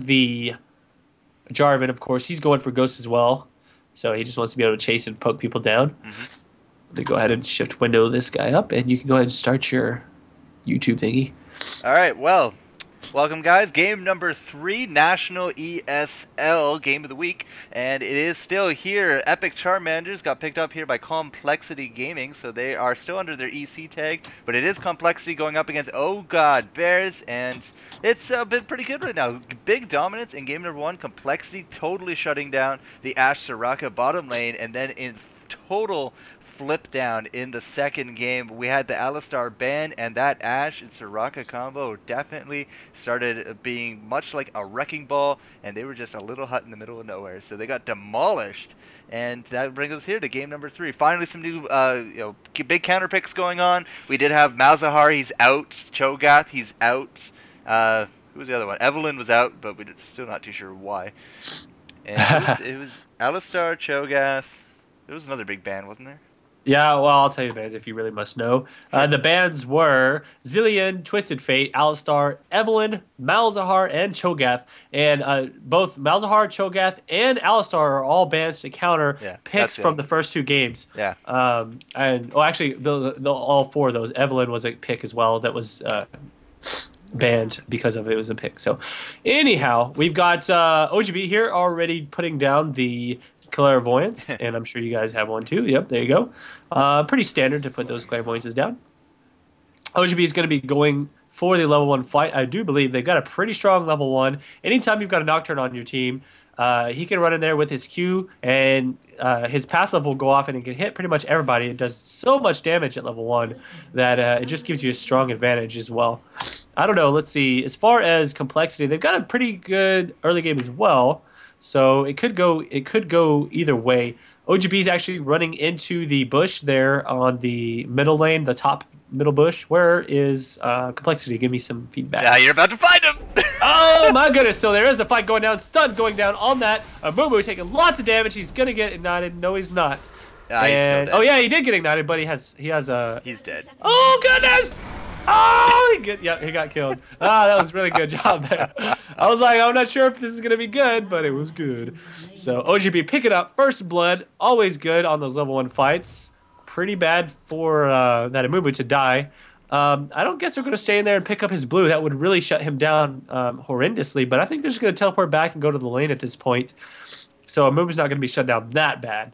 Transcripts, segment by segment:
the Jarvan, of course, he's going for Ghost as well. So he just wants to be able to chase and poke people down. Let me go ahead and shift window this guy up, and you can go ahead and start your YouTube thingy. All right, well, welcome guys. Game number 3, National ESL Game of the Week, and it is still here. Epic Charmanders got picked up here by Complexity Gaming, so they are still under their EC tag, but it is Complexity going up against Oh God Bears, and it's been pretty good right now. Big dominance in game number 1. Complexity totally shutting down the Ashe Soraka bottom lane, and then in total flip down in the second game, we had the Alistar ban, and that Ashe and Soraka combo definitely started being much like a wrecking ball, and they were just a little hut in the middle of nowhere, so they got demolished. And that brings us here to game number 3. Finally, some new, big counter picks going on. We did have Malzahar, he's out. Cho'Gath, he's out. Who was the other one? Evelyn was out, but we're still not too sure why. And it was Alistar, Cho'Gath. There was another big ban, wasn't there? Yeah, well, I'll tell you the bands if you really must know. The bands were Zilean, Twisted Fate, Alistar, Evelyn, Malzahar, and Cho'Gath. And both Malzahar, Cho'Gath, and Alistar are all bans to counter picks from the first 2 games. Yeah. And actually, all 4 of those. Evelyn was a pick as well that was banned because of it was a pick. So, anyhow, we've got OGB here already putting down the Clairvoyance, and I'm sure you guys have one too. Yep, there you go. Pretty standard to put those Clairvoyances down. OGB is going to be going for the level 1 fight. I do believe they've got a pretty strong level 1. Anytime you've got a Nocturne on your team, he can run in there with his Q, and his passive will go off and it can hit pretty much everybody. It does so much damage at level 1 that it just gives you a strong advantage as well. I don't know. Let's see. As far as Complexity, they've got a pretty good early game as well. So it could go either way. OGB is actually running into the bush there on the middle lane, the top middle bush. Where is Complexity? Give me some feedback. Yeah, you're about to find him. Oh my goodness! So there is a fight going down. Stun going down on that. Mumu taking lots of damage. He's gonna get ignited. No, he's not. And oh yeah, he did get ignited, but he's dead. Oh goodness! Oh, he got killed. That was really good job there. I was like, I'm not sure if this is going to be good, but it was good. So OGB picking up first blood. Always good on those level 1 fights. Pretty bad for that Amumu to die. I don't guess they're going to stay in there and pick up his blue. That would really shut him down horrendously, but I think they're just going to teleport back and go to the lane at this point. So Amumu's not going to be shut down that bad.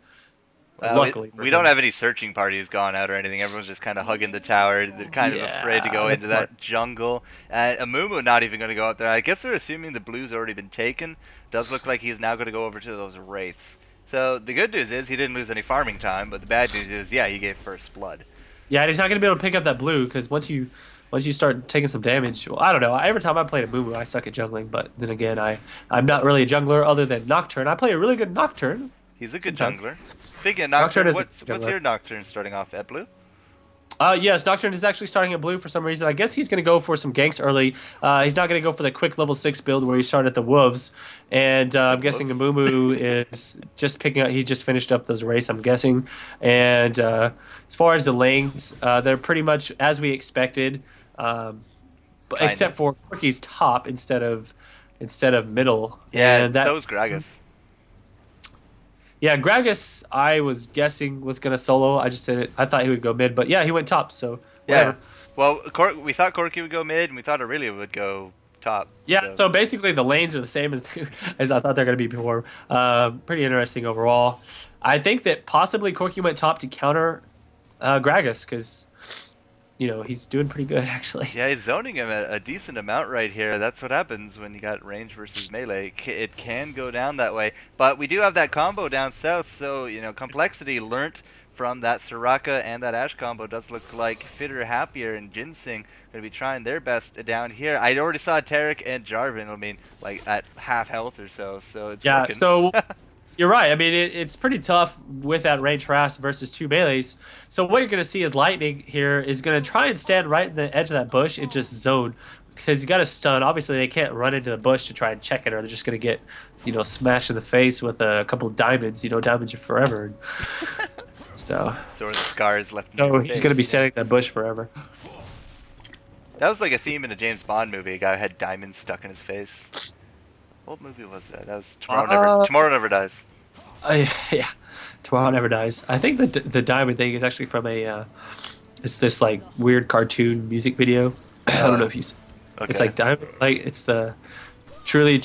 Luckily, we don't have any searching parties gone out or anything. Everyone's just kind of hugging the tower. They're kind of afraid to go into that jungle. Amumu not even going to go out there. I guess they're assuming the blue's already been taken. Does look like he's now going to go over to those wraiths. So the good news is he didn't lose any farming time, but the bad news is, yeah, he gave first blood. Yeah, and he's not going to be able to pick up that blue because once you start taking some damage, well, I don't know. Every time I played Amumu, I suck at jungling, but then again, I'm not really a jungler other than Nocturne. I play a really good Nocturne. He's a good jungler. Speaking of Nocturne, what's your Nocturne starting off at blue? Yes, Nocturne is actually starting at blue for some reason. I guess he's going to go for some ganks early. He's not going to go for the quick level 6 build where he started at the Wolves. And I'm guessing Amumu is just picking up. He just finished up those race, I'm guessing. And as far as the lanes, they're pretty much as we expected, except for Corki's top instead of middle. Yeah, and that was Gragas. Yeah, Gragas, I was guessing was gonna solo. I thought he would go mid, but yeah, he went top. So whatever. Yeah. Well, we thought Corki would go mid, and we thought Aurelia would go top. Yeah. So basically, the lanes are the same as I thought they're gonna be before. Pretty interesting overall. I think that possibly Corki went top to counter Gragas because he's doing pretty good actually. Yeah, he's zoning him a decent amount right here. That's what happens when you got range versus melee. It can go down that way. But we do have that combo down south, so Complexity learnt from that Soraka and that Ashe combo. Does look like Fitter, Happier, and Ginseng going to be trying their best down here. I already saw Tarek and Jarvan, I mean, like at half health or so it's working. So you're right. I mean, it's pretty tough with that range harass versus 2 melees. So what you're going to see is Lightning here is going to try and stand right in the edge of that bush and just zone. Because you got to stun. Obviously, they can't run into the bush to try and check it, or they're just going to get, smashed in the face with a couple of diamonds. Diamonds are forever. So the scars left. So he's going to be standing in that bush forever. That was like a theme in a James Bond movie. A guy had diamonds stuck in his face. What movie was that? That was Tomorrow Never Dies. Yeah, Tomorrow Never Dies. I think the diamond thing is actually from a. It's this like weird cartoon music video. I don't know if you. Okay. It's like diamond. Like it's the truly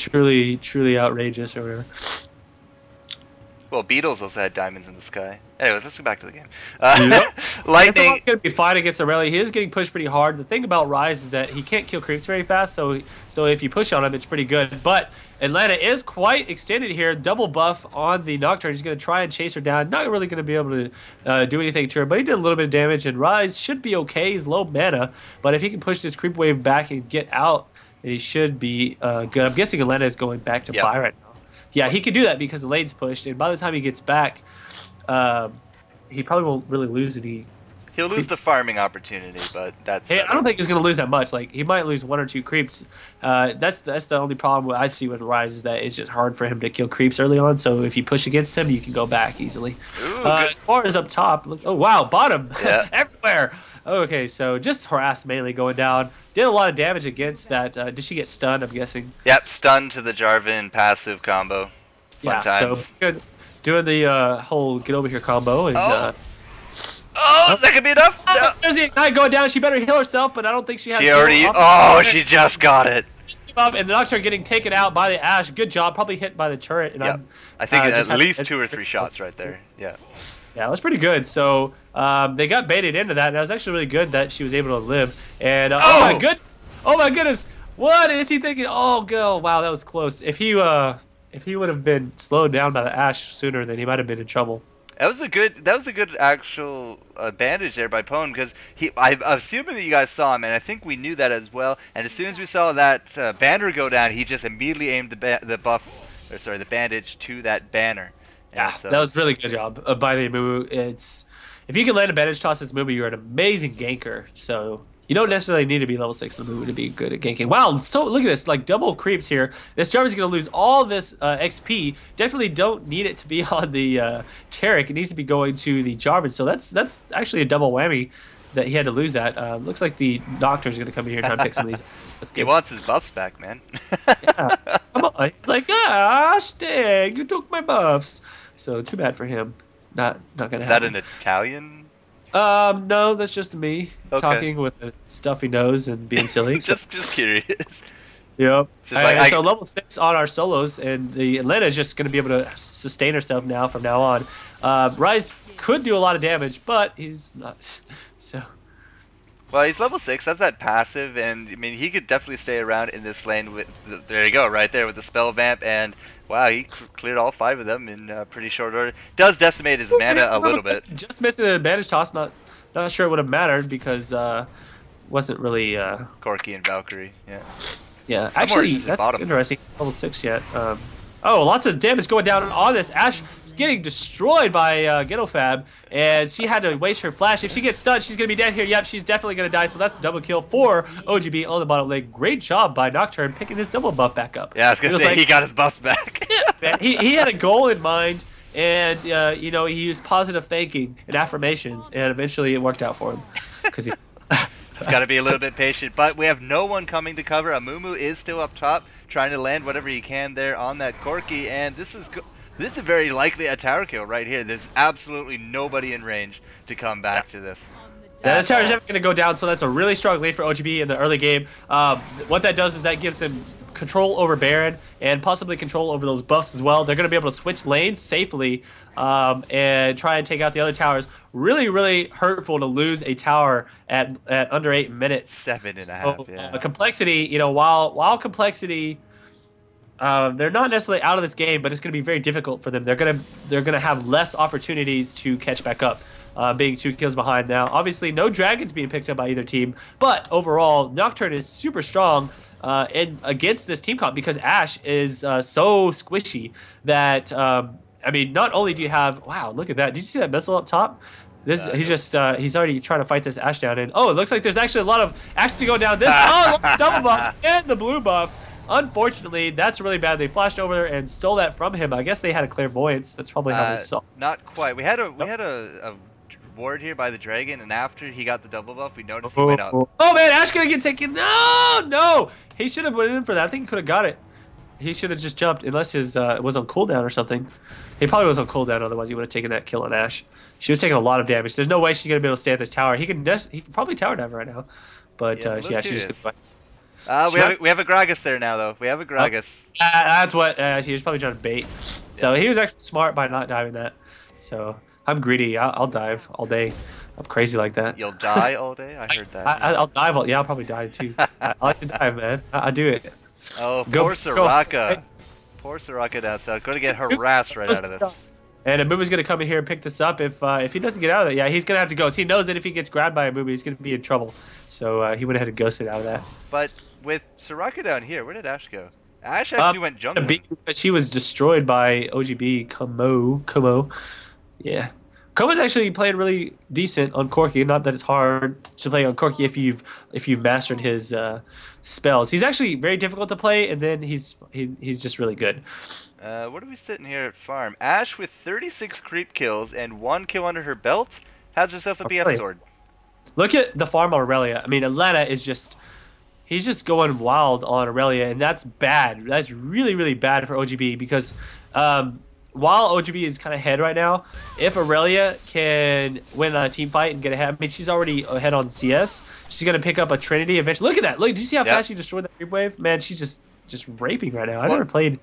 outrageous or whatever. Well, Beatles also had diamonds in the sky. Anyways, let's go back to the game. Lightning. It's going to be fine against Aurelia. He is getting pushed pretty hard. The thing about Rise is that he can't kill creeps very fast, so if you push on him, it's pretty good. But Atlanta is quite extended here. Double buff on the Nocturne. He's going to try and chase her down. Not really going to be able to do anything to her, but he did a little bit of damage, and Rise should be okay. He's low mana, but if he can push this creep wave back and get out, he should be good. I'm guessing Atlanta is going back to buy right now. Yeah, he can do that because the lane's pushed, and by the time he gets back, he probably won't really lose any. He'll lose the farming opportunity, but that's. Hey, I don't think he's going to lose that much. Like he might lose 1 or 2 creeps. That's the only problem I see with Rise is that it's just hard for him to kill creeps early on. So if you push against him, you can go back easily. Ooh, as far as up top, look, oh wow, bottom, yeah. everywhere. Okay, so just harassed mainly going down. Did a lot of damage against that. Did she get stunned, I'm guessing? Yep, stunned to the Jarvan passive combo. Fun times. So good. Doing the whole get over here combo. And, that could be enough. No. There's the Ignite going down. She better heal herself, but I don't think she has. She already. She just got it. And the Nocturne getting taken out by the Ashe. Good job. Probably hit by the turret. And yep. I think at least 2 or 3 shots right there. Yeah. Yeah, that's pretty good. So they got baited into that, and it was actually really good that she was able to live. And oh my goodness, what is he thinking? Oh, go! Wow, that was close. If he would have been slowed down by the Ashe sooner, then he might have been in trouble. That was a good actual bandage there by Pwn because I'm assuming that you guys saw him, and I think we knew that as well. And as soon as we saw that banner go down, he just immediately aimed the bandage to that banner. Yeah, so that was really good job by the Mumu. If you can land a bandage toss as Mumu, you're an amazing ganker. So you don't necessarily need to be level 6 in the Mumu to be good at ganking. Wow, so look at this, like double creeps here. This Jarvan's going to lose all this XP. Definitely don't need it to be on the Taric. It needs to be going to the Jarvan. So that's actually a double whammy that he had to lose that. Looks like the Doctor's going to come in here and try and pick some of these. He wants his buffs back, man. Yeah, come on. He's like, Stig, you took my buffs. So too bad for him. Not gonna happen. Is that an Italian? No, that's just me talking with a stuffy nose and being silly. just curious. Yep. So level 6 on our solos, and the Atlanta is just gonna be able to sustain herself now from now on. Rise could do a lot of damage, but he's not. So. Well, he's level 6. That's that passive, and I mean he could definitely stay around in this lane with. There you go, right there with the spell vamp, and wow, he cleared all 5 of them in pretty short order. Does decimate his mana a little bit. Just missing the advantage toss. Not sure it would have mattered because wasn't really. Corki and Valkyrie. Yeah. Yeah, actually, that's interesting. Level 6 yet. Lots of damage going down on this Ashe. Getting destroyed by GhettoFab, and she had to waste her flash. If she gets stunned, she's going to be dead here. Yep, she's definitely going to die, so that's a double kill for OGB on the bottom lane. Great job by Nocturne picking his double buff back up. Yeah, I was going to say, he got his buffs back. Man, he had a goal in mind, and he used positive thinking and affirmations, and eventually it worked out for him. Because He's got to be a little bit patient, but we have no one coming to cover. Amumu is still up top, trying to land whatever he can there on that Corki, and this is very likely a tower kill right here. There's absolutely nobody in range to come back to this. Yeah, the tower is definitely going to go down, so that's a really strong lead for OGB in the early game. What that does is that gives them control over Baron and possibly control over those buffs as well. They're going to be able to switch lanes safely and try and take out the other towers. Really, really hurtful to lose a tower at under 8 minutes. 7.5, yeah. Complexity, while Complexity... they're not necessarily out of this game, but it's going to be very difficult for them. They're gonna have less opportunities to catch back up, being 2 kills behind now. Obviously, no dragons being picked up by either team, but overall, Nocturne is super strong against this team comp because Ashe is so squishy that I mean, not only do you have look at that. Did you see that missile up top? He's already trying to fight this Ashe down, and it looks like there's actually a lot of Ashe to go down. This double buff and the blue buff. Unfortunately, that's really bad. They flashed over and stole that from him. I guess they had a clairvoyance. That's probably how they saw. Not quite. We had a ward here by the dragon, and after he got the double buff, we noticed he went up. Oh man, Ashe gonna get taken. No, he should have went in for that. I think he could have got it. He should have just jumped, unless his was on cooldown or something. He probably was on cooldown, otherwise he would have taken that kill on Ashe. She was taking a lot of damage. There's no way she's gonna be able to stay at this tower. He can probably tower dive right now, but yeah, she's just gonna. We have a Gragas there now, though. We have a Gragas. That's what she was probably trying to bait. So he was actually smart by not diving that. So I'm greedy. I'll dive all day. I'm crazy like that. You'll die all day? I heard that. I'll dive. Yeah, I'll probably die too. I like to dive, man. I do it. Oh, poor Soraka. Poor Soraka down south. Going to get harassed right out of this. And Amumu's going to come in here and pick this up. If he doesn't get out of it, yeah, he's going to have to go. He knows that if he gets grabbed by Amumu, he's going to be in trouble. So he went ahead and ghosted out of that. But with Soraka down here, where did Ashe go? Ashe actually went jungle. She was destroyed by OGB Como. Yeah. Koma's actually played really decent on Corki. Not that it's hard to play on Corki if you've mastered his spells. He's actually very difficult to play, and then he's just really good. What are we sitting here at farm? Ashe with 36 creep kills and 1 kill under her belt has herself a BF sword. Look at the farm on Aurelia. I mean, Atlanta is just... He's just going wild on Aurelia, and that's bad. That's really, really bad for OGB because... while OGB is kind of ahead right now, if Aurelia can win a team fight and get ahead, I mean, she's already ahead on CS. She's going to pick up a Trinity eventually. Look at that. Look, do you see how fast she destroyed that creep wave? Man, she's just raping right now. I never played...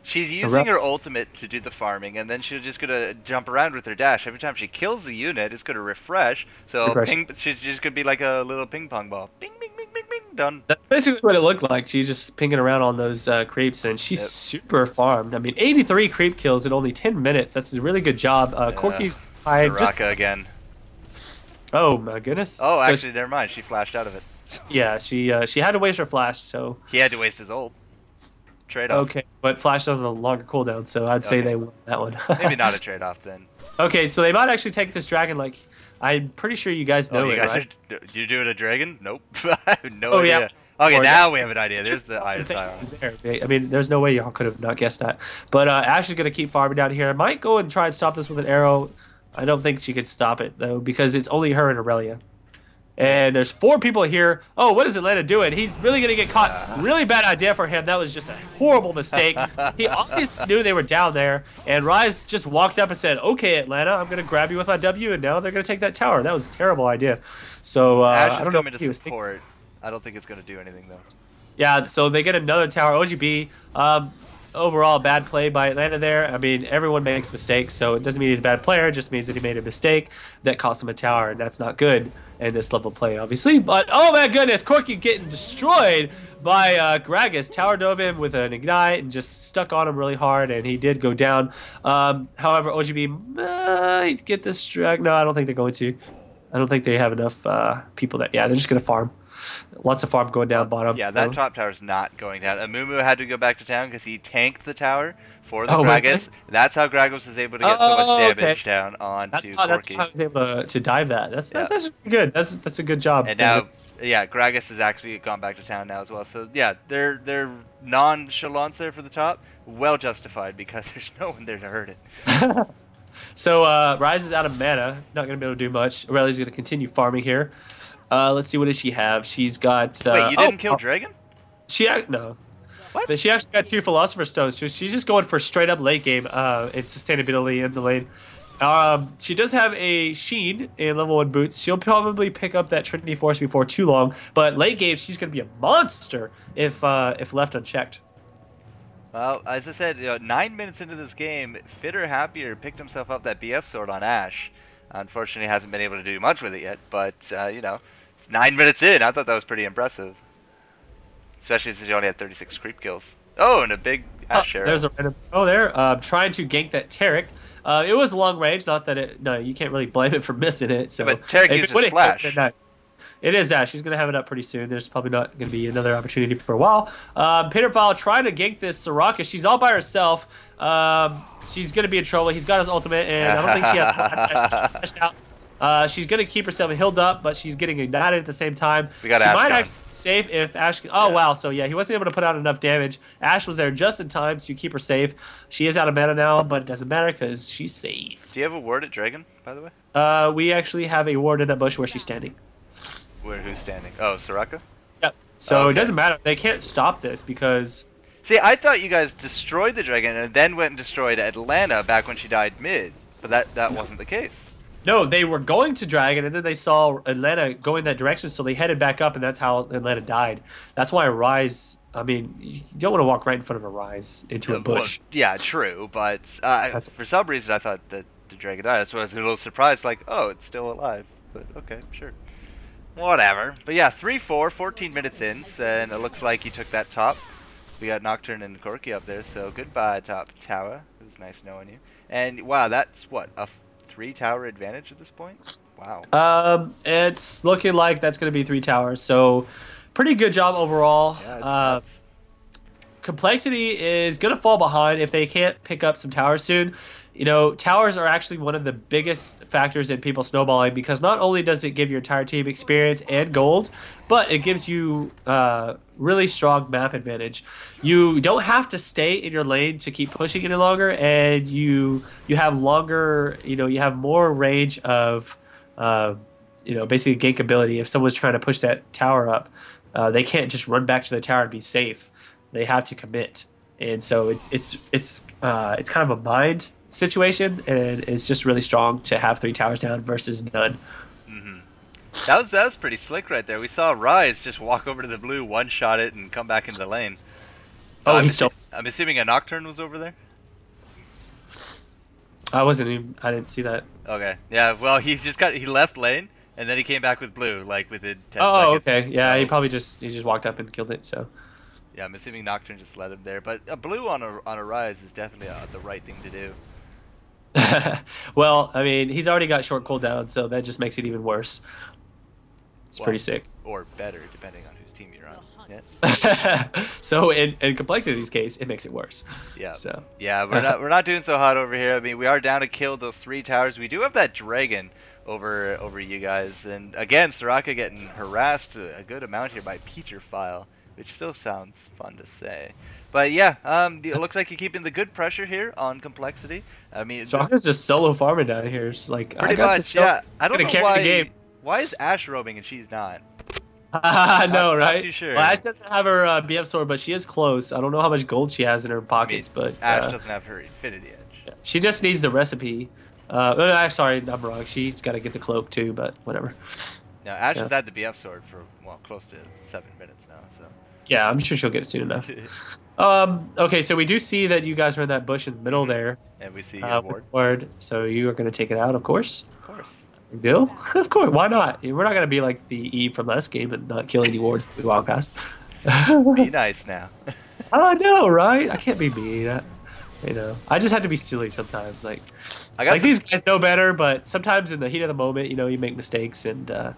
She's using her ultimate to do the farming, and then she's just going to jump around with her dash. Every time she kills the unit, it's going to refresh. So she's just going to be like a little ping pong ball. Bing, bing, bing, bing, bing, done. That's basically what it looked like. She's just pinging around on those creeps, and she's super farmed. I mean, 83 creep kills in only 10 minutes. That's a really good job. Corki's high. Soraka again. Oh, my goodness. Oh, so actually, never mind. She flashed out of it. Yeah, she had to waste her flash, so... He had to waste his ult. Trade-off. Okay, but Flash does a longer cooldown, so I'd say they won that one. Maybe not a trade-off then. Okay, so they might actually take this dragon. Like, I'm pretty sure you guys know it, right? You doing a dragon? Nope. I have no idea. Yeah. Okay, now we have an idea. There's the there. I mean, there's no way y'all could have not guessed that. But Ashe is gonna keep farming down here. I might go and try and stop this with an arrow. I don't think she could stop it though, because it's only her and Aurelia. And there's 4 people here. Oh, what is Atlanta doing? He's really going to get caught. Really bad idea for him. That was just a horrible mistake. He obviously knew they were down there. And Rise just walked up and said, okay, Atlanta, I'm going to grab you with my W. And now they're going to take that tower. That was a terrible idea. So I don't know what he was thinking. I don't think it's going to do anything, though. Yeah, so they get another tower. OGB, overall, bad play by Atlanta there. I mean, everyone makes mistakes. So it doesn't mean he's a bad player. It just means that he made a mistake that cost him a tower. And that's not good in this level of play, obviously. But, oh my goodness, Corki getting destroyed by Gragas. Tower dove him with an Ignite and just stuck on him really hard, and he did go down. However, OGB might get this drag. No, I don't think they're going to. I don't think they have enough people that... Yeah, they're just going to farm. Lots of farm going down bottom. Yeah, that top tower's not going down. Amumu had to go back to town because he tanked the tower for the Gragas. That's how Gragas was able to get so much damage down onto Corki. That's how I was able to dive that. That's actually good. That's a good job. And now, yeah, Gragas has actually gone back to town now as well. So yeah, their nonchalance there for the top, well justified because there's no one there to hurt it. So Rise is out of mana, not going to be able to do much. Aurelia's going to continue farming here. Let's see, what does she have? She's got... Wait, you didn't kill Dragon? No. What? She actually got 2 Philosopher's Stones. She's just going for straight up late game and sustainability in the lane. She does have a Sheen in level 1 boots. She'll probably pick up that Trinity Force before too long. But late game, she's going to be a monster if left unchecked. Well, as I said, 9 minutes into this game, Fitter Happier picked himself up that BF sword on Ashe. Unfortunately, hasn't been able to do much with it yet. But, it's 9 minutes in. I thought that was pretty impressive. Especially since he only had 36 creep kills. Oh, and a big Ashe arrow. There's a random there. Trying to gank that Taric. It was long range. Not that it... No, you can't really blame it for missing it. So, but Taric uses flash. It is that. She's going to have it up pretty soon. There's probably not going to be another opportunity for a while. Peterfile trying to gank this Soraka. She's all by herself. She's going to be in trouble. He's got his ultimate, and I don't think she has flashed out. She's going to keep herself healed up, but she's getting ignited at the same time. We got she Ashe might gone. actually be safe if Ashe... Oh, wow. So, yeah, he wasn't able to put out enough damage. Ashe was there just in time to keep her safe. She is out of mana now, but it doesn't matter because she's safe. Do you have a ward at Dragon, by the way? We actually have a ward in that bush where she's standing. Who's standing? Oh, Soraka? Yep. So it doesn't matter. They can't stop this because... See, I thought you guys destroyed the dragon and then went and destroyed Atlanta back when she died mid, but that wasn't the case. No, they were going to Dragon, and then they saw Atlanta going that direction, so they headed back up, and that's how Atlanta died. That's why Rise. I mean, you don't want to walk right in front of a Rise into a bush. Well, yeah, true, but for some reason I thought that the dragon died. That's why I was a little surprised, like, oh, it's still alive. But okay, sure. Whatever. But yeah, 3-4, 14 minutes in, and it looks like he took that top. We got Nocturne and Corky up there, so goodbye, top tower. It was nice knowing you. And wow, that's what, a 3-tower advantage at this point? Wow. It's looking like that's going to be 3 towers, so pretty good job overall. Yeah, Complexity is going to fall behind if they can't pick up some towers soon. You know, towers are actually one of the biggest factors in people snowballing because not only does it give your entire team experience and gold, but it gives you really strong map advantage. You don't have to stay in your lane to keep pushing any longer, and you have longer, you have more range of, basically gank ability. If someone's trying to push that tower up, they can't just run back to the tower and be safe. They have to commit, and so it's kind of a mind situation, and it's just really strong to have 3 towers down versus none. That was pretty slick right there. We saw Rise just walk over to the blue, one-shot it, and come back into the lane. Oh, I'm assuming a Nocturne was over there? I didn't see that. Okay. Yeah, well, he left lane, and then he came back with blue, like within 10 Oh, seconds. okay. Yeah, he probably just walked up and killed it, so. Yeah, I'm assuming Nocturne just led him there, but a blue on a Rise is definitely the right thing to do. Well, I mean, he's already got short cooldown, so that just makes it even worse. It's pretty sick. Or better, depending on whose team you're on. Yeah. So in Complexity's case, it makes it worse. Yeah. So. Yeah, we're not doing so hot over here. I mean, we are down to kill those 3 towers. We do have that dragon over you guys, and again, Soraka getting harassed a good amount here by Peterfile, which still sounds fun to say. But yeah, it looks like you're keeping the good pressure here on Complexity. I mean, Soraka's just solo farming down here. It's like, pretty much, yeah. I don't know why is Ashe roaming and she's not? I know, right? Not too sure. Well, Ashe doesn't have her BF sword, but she is close. I don't know how much gold she has in her pockets, but Ashe doesn't have her Infinity Edge. Yeah. She just needs the recipe. Sorry, I'm wrong. She's got to get the cloak too, but whatever. Now, Ashe has had the BF sword for close to 7 minutes now. So. Yeah, I'm sure she'll get it soon enough. Okay, so we do see that you guys are in that bush in the middle there. And we see your ward. So you are going to take it out, of course. Of course. Deal? Of course. Why not? We're not going to be like the Eve from last game and not kill any wards that we walk past. Be nice now. I know, right? I can't be mean. I just have to be silly sometimes. Like these guys know better, but sometimes in the heat of the moment, you make mistakes, and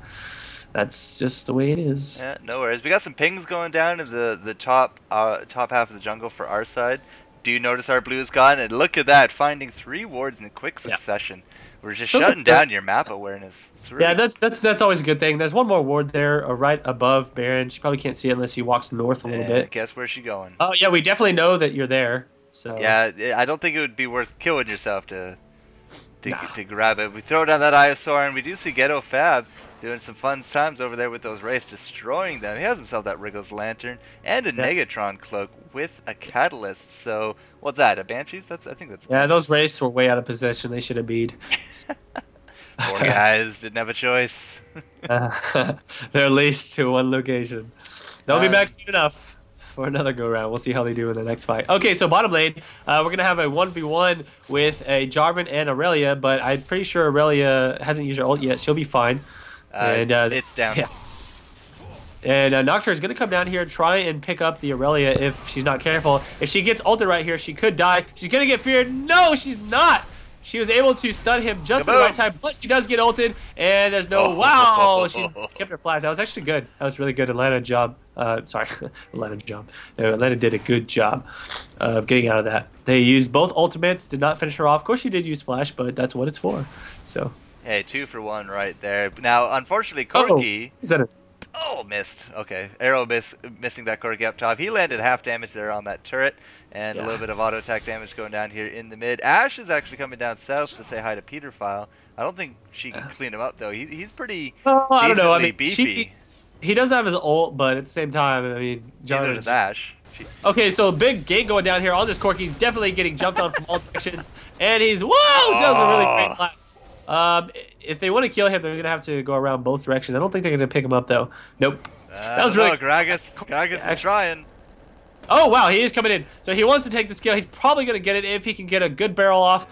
that's just the way it is. Yeah, no worries. We got some pings going down in the top half of the jungle for our side. Do you notice our blue is gone? And look at that, finding 3 wards in quick succession. Yeah. We're just shutting down your map awareness. Really... Yeah, that's always a good thing. There's one more ward there, right above Baron. She probably can't see it unless he walks north a little bit. Guess where's she going? Oh yeah, we definitely know that you're there. So yeah, I don't think it would be worth killing yourself to grab it. We throw down that Eye of Sauron. We do see Ghetto Fab doing some fun times over there with those Wraiths, destroying them. He has himself that Wriggles Lantern and a Negatron Cloak with a Catalyst. So, what's that, a Banshees? I think that's... Yeah, those Wraiths were way out of position. They should have beat. Poor guys, didn't have a choice. They're leased to one location. They'll be back soon enough for another go-round. We'll see how they do in the next fight. Okay, so bottom lane, we're going to have a 1v1 with a Jarvan and Aurelia, but I'm pretty sure Aurelia hasn't used her ult yet. She'll be fine. And it's down. Yeah. And Nocturne is going to come down here and try and pick up the Aurelia if she's not careful. If she gets ulted right here, she could die. She's going to get feared. No, she's not. She was able to stun him just at the right time, but she does get ulted, and there's no... Wow! She kept her flat. That was actually good. That was really good. Atlanta job. Sorry. Atlanta job. No, Atlanta did a good job of getting out of that. They used both ultimates, did not finish her off. Of course, she did use flash, but that's what it's for. So... Hey, 2 for 1 right there. Now, unfortunately, Corky... Is that Oh, missed. Okay. Arrow missing that Corky up top. He landed half damage there on that turret, and a little bit of auto attack damage going down here in the mid. Ashe is actually coming down south to say hi to Peterfile. I don't think she can clean him up, though. He's pretty I don't know. I mean, beefy. he does have his ult, but at the same time, I mean... Neither does Ashe. Okay, so big gate going down here on this Corki. He's definitely getting jumped on from all directions. And he's, whoa, does a really great lap. If they want to kill him, they're going to have to go around both directions. I don't think they're going to pick him up, though. Nope. That was really... Gragas is trying. Oh, wow, he is coming in. So he wants to take this kill. He's probably going to get it if he can get a good barrel off.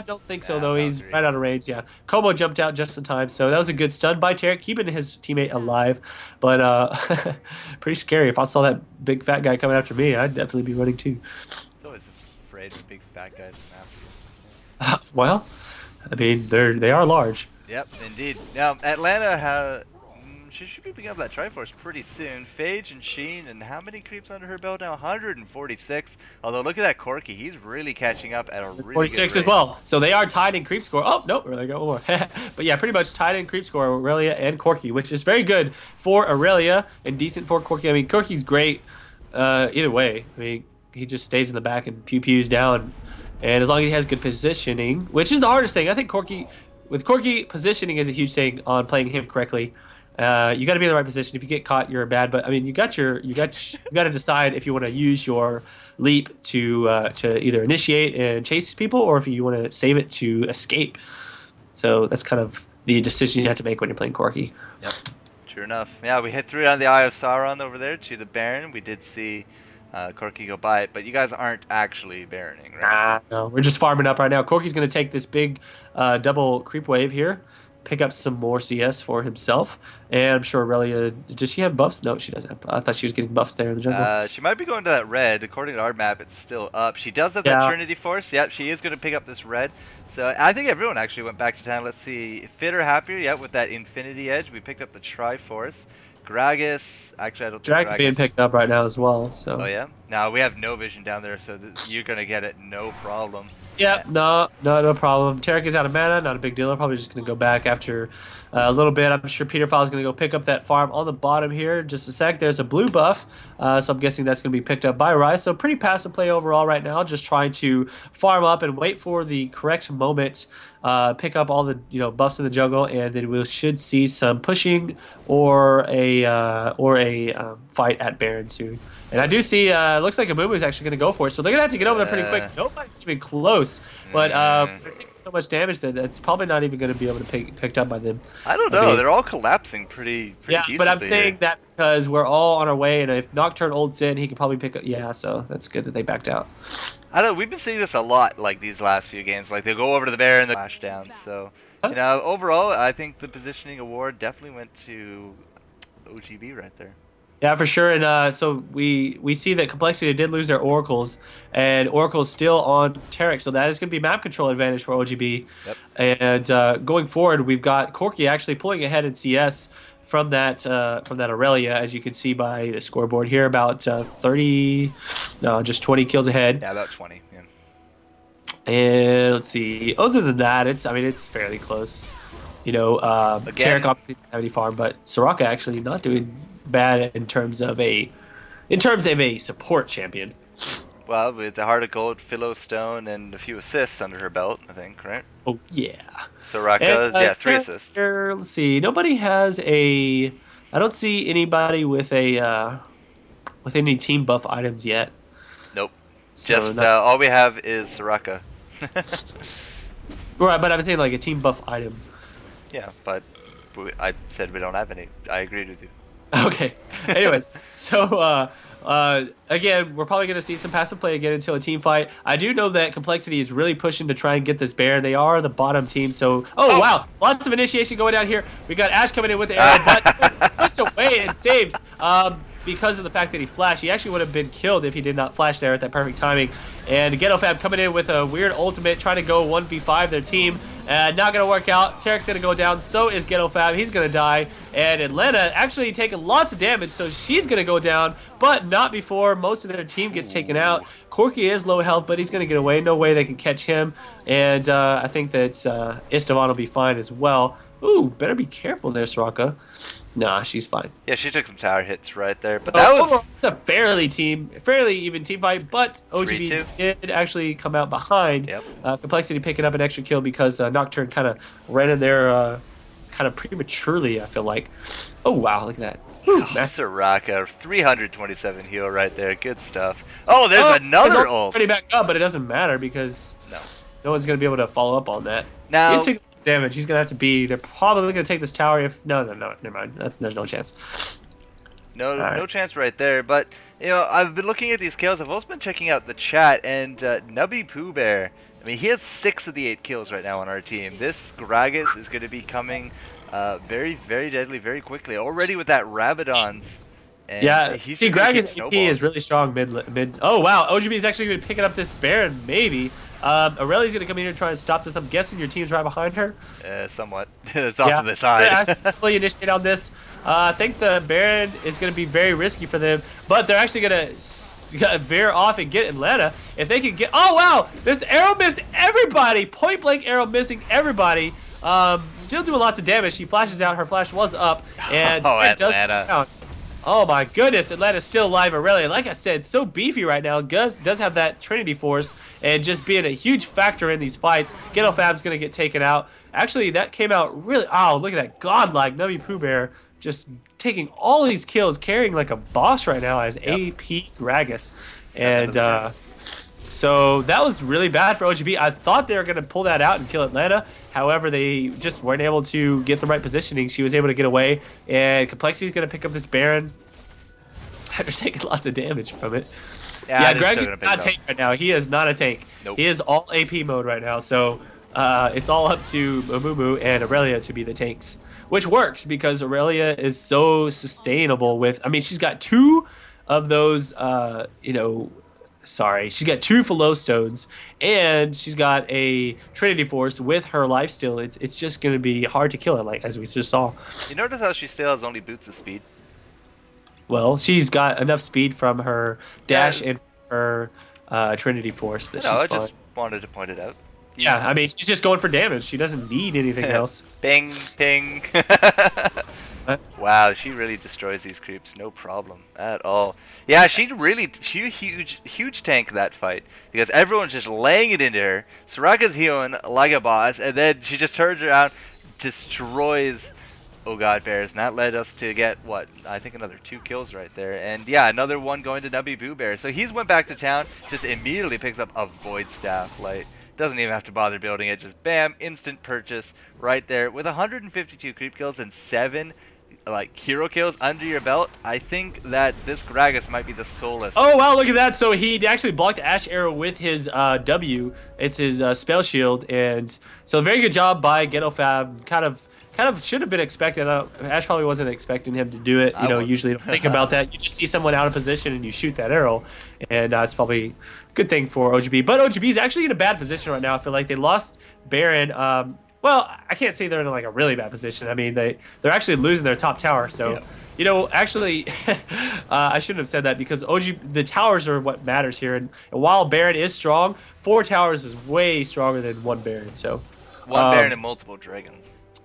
Don't think so, though. He's right out of range, yeah. Como jumped out just in time, so that was a good stun by Tarek, keeping his teammate alive. But pretty scary. If I saw that big fat guy coming after me, I'd definitely be running, too. I'm always afraid of big fat guys coming after you. Well, I mean, they are large. Yep, indeed. Now, Atlanta has... She should be picking up that Triforce pretty soon. Phage and Sheen, and how many creeps under her belt now? 146. Although, look at that Corki. He's really catching up at a really 46 good rate. as well. So they are tied in creep score. Oh, nope, they got one more. But yeah, pretty much tied in creep score, Aurelia and Corki, which is very good for Aurelia and decent for Corki. I mean, Corki's great either way. I mean, he just stays in the back and pew-pews down. And as long as he has good positioning, which is the hardest thing. I think with Corki, positioning is a huge thing on playing him correctly. You got to be in the right position. If you get caught, you're bad. But I mean, you got to decide if you want to use your leap to either initiate and chase people, or if you want to save it to escape. So that's kind of the decision you have to make when you're playing Corki. Yep, true enough. Yeah, we hit through on the Eye of Sauron over there to the Baron. We did see Corki go by it, but you guys aren't actually Baroning, right? No, we're just farming up right now. Corki's going to take this big double creep wave here. Pick up some more CS for himself, and I'm sure Aurelia, does she have buffs? No, she doesn't. I thought she was getting buffs there in the jungle. She might be going to that red. According to our map, it's still up. She does have that Trinity Force. Yep, she is going to pick up this red. So I think everyone actually went back to town. Let's see, Fit or Happier, yep, with that Infinity Edge. We picked up the Triforce. Gragas, actually I don't think Gragas being picked up right now as well. So. Oh yeah? Now we have no vision down there, so you're going to get it no problem. Yeah, no problem. Tarek is out of mana, not a big deal. I'm probably just going to go back after a little bit. I'm sure Peterfile is going to go pick up that farm on the bottom here. Just a sec. There's a blue buff, so I'm guessing that's going to be picked up by Rise. So pretty passive play overall right now. Just trying to farm up and wait for the correct moment. Pick up all the buffs in the jungle, and then we should see some pushing or a fight at Baron soon. And I do see, looks like Amumu is actually going to go for it. So they're going to have to get over there pretty quick. Nobody's even close. But they're taking so much damage that it's probably not even going to be able to picked up by them. I don't know. They're all collapsing pretty yeah, but I'm saying that because we're all on our way. And if Nocturne ults in, he can probably pick up. Yeah, so that's good that they backed out. I don't know. We've been seeing this a lot, like these last few games. Like, they'll go over to the bear and they'll flash down. So, overall, I think the positioning award definitely went to OGB right there. Yeah, for sure. And so we see that Complexity did lose their Oracles, and Oracle's still on Tarek, so that is going to be map control advantage for OGB. Yep. And going forward, we've got Corki actually pulling ahead in CS from that Aurelia, as you can see by the scoreboard here, about 30, no, just 20 kills ahead. Yeah, about 20. Yeah. And let's see. Other than that, it's fairly close. Tarek obviously didn't have any farm, but Soraka actually not doing bad in terms of a support champion. Well, with the Heart of Gold, Philo Stone, and a few assists under her belt, I think, right? Oh yeah. Soraka, 3 assists. Let's see. Nobody has a. I don't see anybody with a with any team buff items yet. Nope. So just all we have is Soraka. Right, but I'm saying like a team buff item. Yeah, but I said we don't have any. I agreed with you. Okay. Anyways, so again, we're probably going to see some passive play again until a team fight. I do know that Complexity is really pushing to try and get this bear. They are the bottom team, so wow, lots of initiation going down here. We got Ash coming in with the arrow, but pushed away and saved because of the fact that he flashed. He actually would have been killed if he did not flash there at that perfect timing. And GhettoFab coming in with a weird ultimate, trying to go 1v5 their team. Not going to work out. Tarek's going to go down. So is GhettoFab. He's going to die. And Atlanta actually taking lots of damage, so she's going to go down, but not before most of their team gets taken out. Corki is low health, but he's going to get away. No way they can catch him. And I think that Istvan will be fine as well. Ooh, better be careful there, Soraka. Nah, she's fine. Yeah, she took some tower hits right there. But that was it's a fairly even team fight, but OGB did actually come out behind. Yep. Complexity picking up an extra kill because Nocturne kind of ran in there kind of prematurely, I feel like. Oh, wow, look at that. Master. Soraka, 327 heal right there. Good stuff. Oh, there's another ult. Pretty back up, but it doesn't matter because no one's gonna be able to follow up on that. Now, he's taking damage. He's gonna have to be. They're probably gonna take this tower. If no, never mind. There's no chance. No chance right there. But you know, I've been looking at these kills. I've also been checking out the chat, and Nubby Pooh Bear. I mean, he has 6 of the 8 kills right now on our team. This Gragas is going to be coming very, very deadly, very quickly. Already with that Rabadons. And yeah, see, Gragas AP is really strong mid. Oh wow, OGB is actually going to be picking up this Baron. Maybe Aurelia's going to come in here and try and stop this. I'm guessing your team's right behind her. Somewhat. It's off to the side. Really initiate on this. I think the Baron is going to be very risky for them, but they're actually going to veer off and get Atlanta. If they can get... Oh, wow! This arrow missed everybody! Point blank arrow missing everybody. Still doing lots of damage. She flashes out. Her flash was up. And Atlanta. Oh my goodness, Atlanta's still alive. Aurelia, like I said, so beefy right now. Does have that Trinity Force and just being a huge factor in these fights. Ghetto Fab's going to get taken out. Actually, that came out really... Oh, look at that godlike Nubby Pooh Bear just taking all these kills, carrying like a boss right now as AP Gragas. And so that was really bad for OGB. I thought they were going to pull that out and kill Atlanta. However, they just weren't able to get the right positioning. She was able to get away. And Complexity's going to pick up this Baron. They're taking lots of damage from it. Yeah, Greg is not a tank right now. He is not a tank. Nope. He is all AP mode right now. So it's all up to Amumu and Aurelia to be the tanks. Which works because Aurelia is so sustainable with... I mean, she's got 2 of those, she's got 2 Flow Stones, and she's got a Trinity Force with her lifesteal. It's just going to be hard to kill her, like as we just saw. You notice how she still has only boots of speed? Well, she's got enough speed from her dash and her Trinity Force that she's fine. I just wanted to point it out. Yeah, I mean, she's just going for damage. She doesn't need anything else. Bing, ping. Wow, she really destroys these creeps. No problem at all. Yeah, she huge tank that fight because everyone's just laying it into her. Soraka's healing like a boss, and then she just turns around, destroys Oh God Bears, and that led us to get what I think another 2 kills right there, and yeah, another one going to Nubby Pooh Bear. So he's went back to town, just immediately picks up a Void Staff, like. Doesn't even have to bother building it, just bam, instant purchase right there with 152 creep kills and 7 like hero kills under your belt. I think that this Gragas might be the soulless. Oh wow, look at that! So he actually blocked Ash Arrow with his W. It's his spell shield, and so very good job by Ghetto Fab. Kind of should have been expected. Ash probably wasn't expecting him to do it. You know, usually don't think about that. You just see someone out of position and you shoot that arrow, and it's probably a good thing for OGB. But OGB is actually in a bad position right now. I feel like they lost Baron. Well, I can't say they're in like a really bad position. I mean, they're actually losing their top tower. So, you know, actually, I shouldn't have said that because the towers are what matters here. And while Baron is strong, 4 towers is way stronger than 1 Baron. So, 1 Baron and multiple dragons.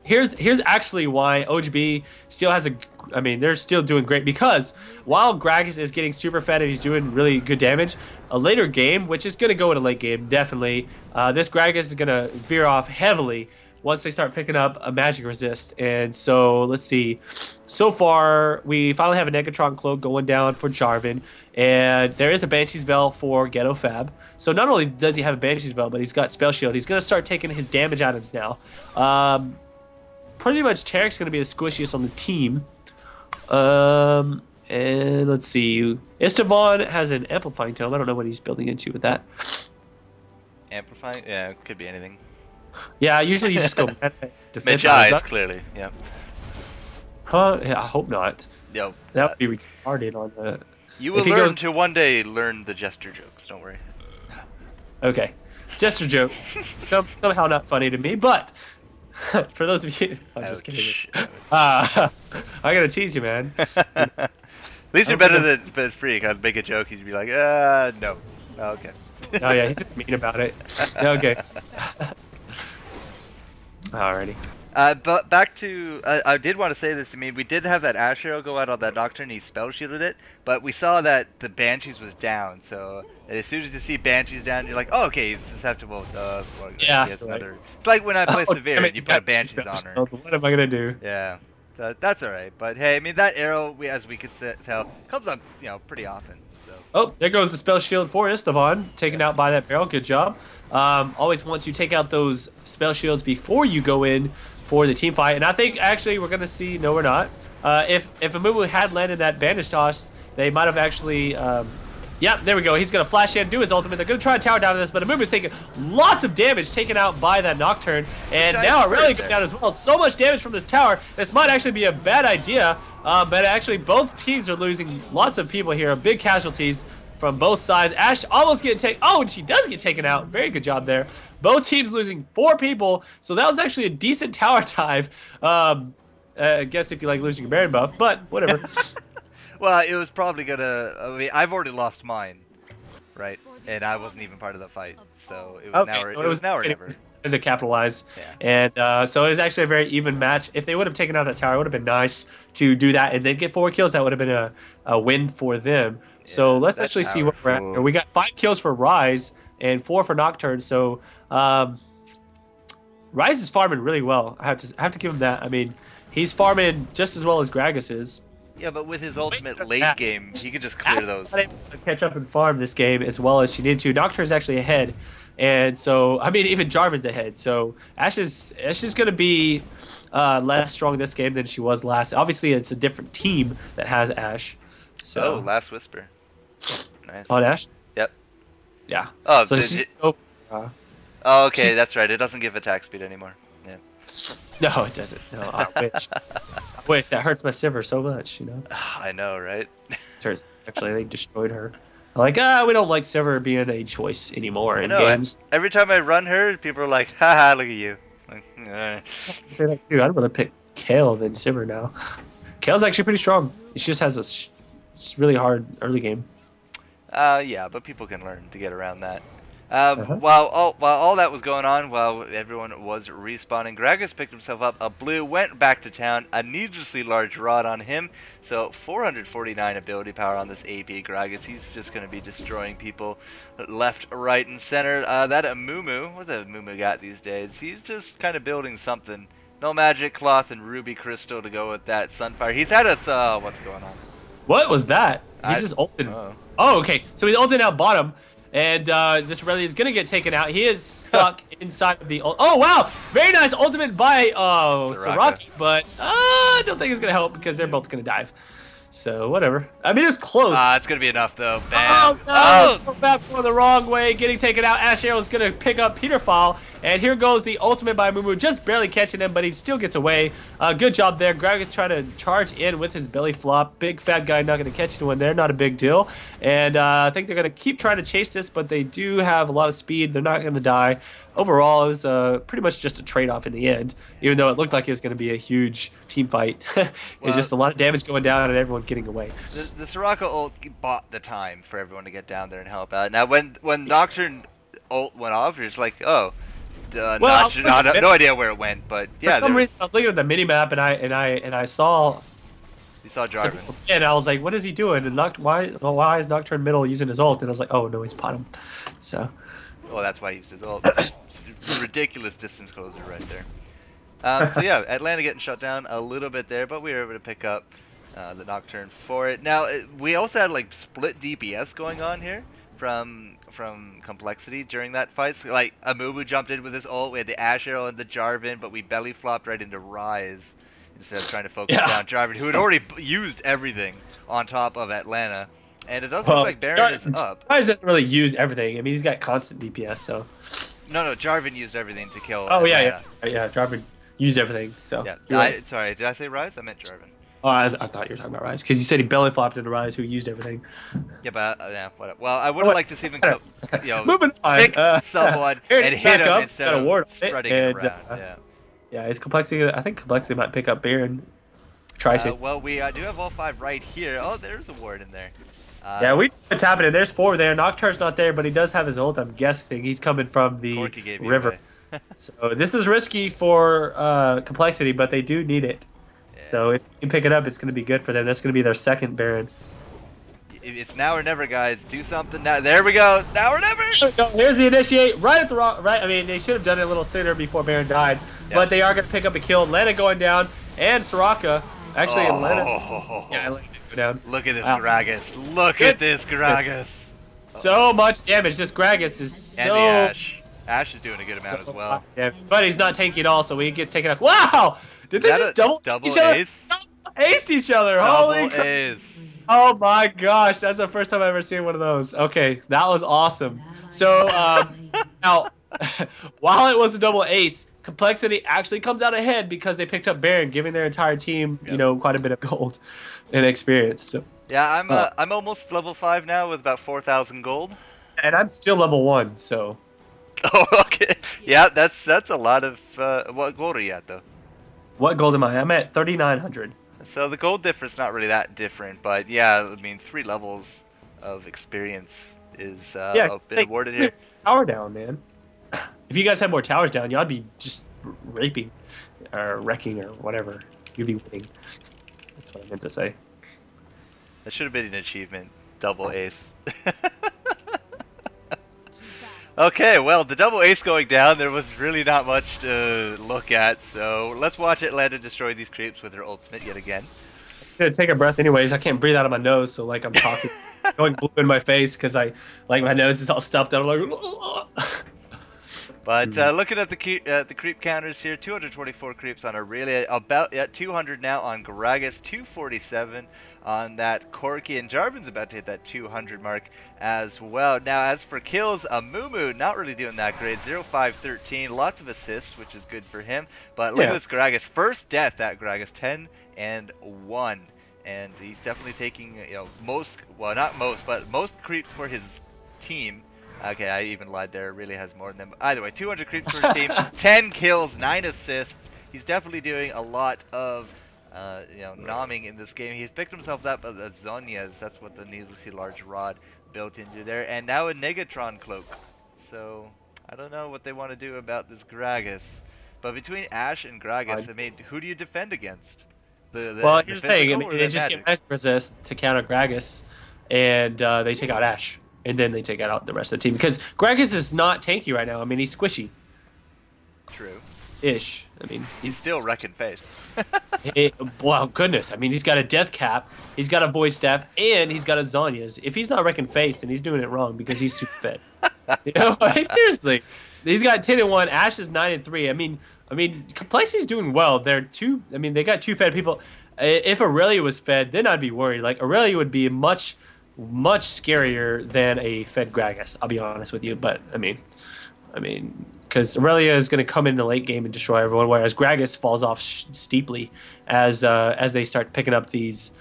Here's actually why OGB still has I mean, they're still doing great because while Gragas is getting super fed and he's doing really good damage, a later game, which is going to go in a late game, definitely, this Gragas is going to veer off heavily once they start picking up a magic resist. And so, let's see. So far, we finally have a Negatron Cloak going down for Jarvan, and there is a Banshee's Bell for Ghetto Fab. So not only does he have a Banshee's Bell, but he's got Spell Shield. He's going to start taking his damage items now. Pretty much Tarek's going to be the squishiest on the team. And let's see. Estevan has an Amplifying Tome. I don't know what he's building into with that. Amplifying? Yeah, it could be anything. Yeah, usually you just go defense. Mid-eyes, clearly, yeah. Huh? Yeah, I hope not. Yo, that would be retarded on the... You will learn to one day learn the Jester jokes, don't worry. Okay. Jester jokes. Somehow not funny to me, but... For those of you, I'm just kidding. I gotta tease you, man. At least you're better than Freak. I'd make a joke, he'd be like, no. Oh, okay. Oh yeah, he's mean about it. Okay. Alrighty. But back to, I did want to say this. I mean, we did have that Ash Arrow go out on that Nocturne, he spell shielded it, but we saw that the Banshees was down, so as soon as you see Banshees down, you're like, oh, okay, he's susceptible to yeah, it's like when I play Severe and you put Banshees on her. So what am I going to do? Yeah. That's all right. But hey, I mean that arrow, as we could tell, comes up, pretty often. So. Oh, there goes the spell shield for Esteban, taken out by that barrel. Good job. Always once you take out those spell shields before you go in for the team fight. And I think actually we're gonna see. No, we're not. If Amumu had landed that bandage toss, they might have actually. Yep, there we go. He's going to flash in, do his ultimate. They're going to try to tower down this, but Amumu's taking lots of damage taken out by that Nocturne. And now it really goes down as well. So much damage from this tower. This might actually be a bad idea, but actually both teams are losing lots of people here. Big casualties from both sides. Ashe almost getting taken. Oh, and she does get taken out. Very good job there. Both teams losing 4 people, so that was actually a decent tower dive. I guess if you like losing your Baron buff, but whatever. Well, it was probably gonna. I mean, I've already lost mine, right? And I wasn't even part of the fight, so it was it was now or never. To capitalize, yeah. And so it was actually a very even match. If they would have taken out that tower, it would have been nice to do that and then get 4 kills. That would have been a win for them. Yeah, so let's actually see what we're at here. We got 5 kills for Rise and 4 for Nocturne. So Rise is farming really well. I have to give him that. I mean, he's farming just as well as Gragas is. Yeah, but with his ultimate late game, he could just clear those. Catch up and farm this game as well as she needed to. Nocturne's actually ahead, and so I mean even Jarvan's ahead. So Ashe is going to be less strong this game than she was last. Obviously, it's a different team that has Ashe. So Last Whisper. Nice. On Ashe. Yep. Yeah. Oh, so oh, okay, that's right. It doesn't give attack speed anymore. Yeah. No, it doesn't. No, I wish. Wait, that hurts my Sivir so much, you know. I know, right? Actually, they destroyed her. Like, we don't like Sivir being a choice anymore in games. Every time I run her, people are like, haha, look at you. Like, I say that too. I'd rather pick Kayle than Sivir now. Kale's actually pretty strong. She just has a really hard early game. Yeah, but people can learn to get around that. While all that was going on, while everyone was respawning, Gragas picked himself up a blue, went back to town, a needlessly large rod on him, so 449 ability power on this AP Gragas. He's just going to be destroying people left, right, and center. That Amumu, what the Amumu got these days, he's just kind of building something. No magic cloth and ruby crystal to go with that Sunfire. He's had us, what's going on? What was that? He just ulted. Oh, okay, so he's ulted out bottom. And this really is going to get taken out. He is stuck inside of the... Oh, wow! Very nice ultimate by Soraka. But I don't think it's going to help because they're both going to dive. So, whatever. I mean, it's close. It's going to be enough, though. Bam. Oh, no! Back going the wrong way. Getting taken out. Ashe Arrow is going to pick up Peterfall. And here goes the ultimate by Mumu. Just barely catching him, but he still gets away. Good job there. Gragas trying to charge in with his belly flop. Big fat guy not going to catch anyone there. Not a big deal. And I think they're going to keep trying to chase this, but they do have a lot of speed. They're not going to die. Overall, it was pretty much just a trade-off in the end, even though it looked like it was going to be a huge team fight. It was just a lot of damage going down and everyone getting away. The Soraka ult bought the time for everyone to get down there and help out. Now, when Nocturne ult went off, you're just like, oh, no idea where it went, but yeah. For some reason, I was looking at the mini map and I saw. You saw Jarvan. And I was like, what is he doing? And why is Nocturne middle using his ult? And I was like, oh no, he's bottom. So. Well, that's why he used his ult. Ridiculous distance closer right there. So yeah, Atlanta getting shut down a little bit there, but we were able to pick up the Nocturne for it. Now we also had like split DPS going on here from Complexity during that fight. So, like Amumu jumped in with his ult, we had the Ashe Arrow and the Jarvan, but we belly flopped right into Rise instead of trying to focus down Jarvan, who had already used everything on top of Atlanta. And it does look like Baron is up. Rise doesn't really use everything. I mean, he's got constant DPS, so. No, Jarvan used everything to kill. Oh yeah, Jarvan used everything. So. Yeah. Sorry, did I say Rise? I meant Jarvan. Oh, I thought you were talking about Rise because you said he belly flopped into Rise, who used everything. Yeah, but whatever. Well, I would have liked to see them, moving on. Pick someone and hit him instead of spreading it around. Yeah, it's Complexity. I think Complexity might pick up Baron. Try to. Well, we do have all 5 right here. Oh, there's a ward in there. Yeah, we know what's happening. There's 4 there. Nocturne's not there, but he does have his ult. I'm guessing he's coming from the river. So this is risky for Complexity, but they do need it. Yeah. So if you can pick it up, it's going to be good for them. That's going to be their second Baron. It's now or never, guys. Do something now. There we go. Now or never. Here's the initiate. Right at the wrong. Right. I mean, they should have done it a little sooner before Baron died. Yep. But they are going to pick up a kill. Atlanta going down. and Soraka. Actually, Atlanta. Oh. Yeah, Atlanta did go down. Look at this Wow. Gragas. Look at this Gragas. So much damage. This Gragas is so. And the Ashe. Ashe is doing a good amount as well. But he's not tanky at all, so he gets taken out. Wow! Did they just double each other? ace? Aced each other. Holy crap. Ace. Oh my gosh, that's the first time I've ever seen one of those. Okay, that was awesome. So, now, while it was a double ace, Complexity actually comes out ahead because they picked up Baron, giving their entire team, you know, quite a bit of gold and experience. So, Yeah, I'm almost level 5 now with about 4,000 gold. and I'm still level 1, so. Oh, okay. Yeah, that's a lot of. What gold are you at though? What gold am I? I'm at 3,900. So the gold difference not really that different, but yeah, I mean 3 levels of experience is been awarded here. Tower down, man. If you guys had more towers down, y'all be just raping or wrecking or whatever. You'd be winning. That's what I meant to say. That should have been an achievement. Double ace. Okay, well, the double ace going down, there was really not much to look at, so let's watch Atlanta destroy these creeps with her ultimate yet again. I'm gonna take a breath anyways. I can't breathe out of my nose, so like I'm talking, going blue in my face because my nose is all stuffed out. I'm like, but looking at the creep counters here, 224 creeps on Aurelia, about at 200 now on Gragas, 247 on that Corki, and Jarvan's about to hit that 200 mark as well. Now, as for kills, Amumu not really doing that great, 0-5-13, lots of assists, which is good for him. But look at this Gragas, first death at Gragas, 10-1, and he's definitely taking, you know, most creeps for his team. Okay, I even lied there. Really has more than them. Either way, 200 creeps for his team, 10 kills, 9 assists. He's definitely doing a lot of, nomming in this game. He's picked himself up as Zhonya's. That's what the needlessly large rod built into there. And now a Negatron cloak. So, I don't know what they want to do about this Gragas. But between Ashe and Gragas, I mean, who do you defend against? Well, here's the thing. I mean, they just get magic resist to counter Gragas, and they take out Ashe. And then they take out the rest of the team. Because Gragas is not tanky right now. I mean, he's squishy. True. Ish. I mean, he's still wrecking face. Wow, goodness. I mean, he's got a death cap, he's got a voice staff, and he's got a Zhonya's. If he's not wrecking face, then he's doing it wrong because he's super fed. You know, seriously. He's got 10-1. Ashe is 9-3. I mean, Complexity's doing well. They got 2 fed people. If Aurelia was fed, then I'd be worried. Like, Aurelia would be much scarier than a fed Gragas, I'll be honest with you. But I mean, because Aurelia is going to come into late game and destroy everyone, whereas Gragas falls off steeply as they start picking up these